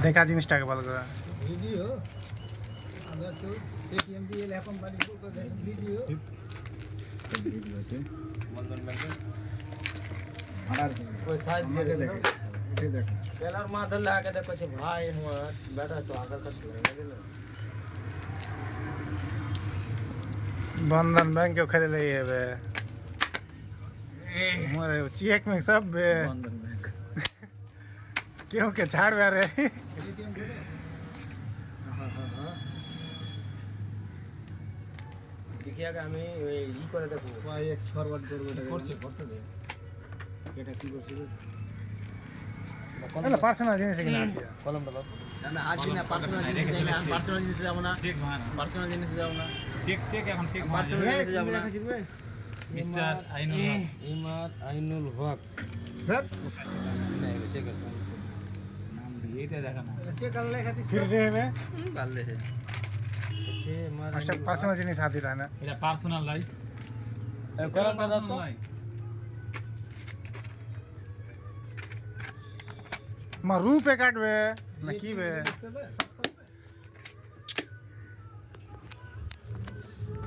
দেখা জিনিসটাকে ভালো করে ভিডিও আমরা তো পেটিএম দিয়ে এখন বাড়ি ভিডিও বন্ধন ব্যাংকে আর ওই সাইজ দিয়ে দেখো উঠে দেখো পেলার মা ধরলে আগে দেখো যে ভাই আমার বেটা তো আধার কার্ড করে দিল बंधन बैंक क्यों खरीद रही है बे मोरे चेक में सब बे বন্ধন ব্যাংক क्यों के झाड़ बे रहे পেটিএম করে দেখি আগে আমি ওই ই করে দেখো ওয়াই এক্স ফরওয়ার্ড করব এটা করছে করতে দে এটা কি করছে ना पर्सनल जिनिस है ना কলমটা দাও না আজ না পার্সোনাল জিনিস যাই না পার্সোনাল জিনিস যাব না চেক ভাড়া পার্সোনাল জিনিস যাব না চেক এখন চেক পার্সোনাল জিনিস যাব না মিস্টার আইনুল হক ইমাদ আইনুল হক হ্যাঁ না চেক করছ নাম দিয়ে এটা দেখা না চেক कर লেখা দিছে फिर दे बे কাল দেখে কে মার अच्छा पर्सनल जिनिस हाथी रहना এটা পার্সোনাল লাইফ কলমটা দাও তো मां रूप पे काट बे ना की बे চলে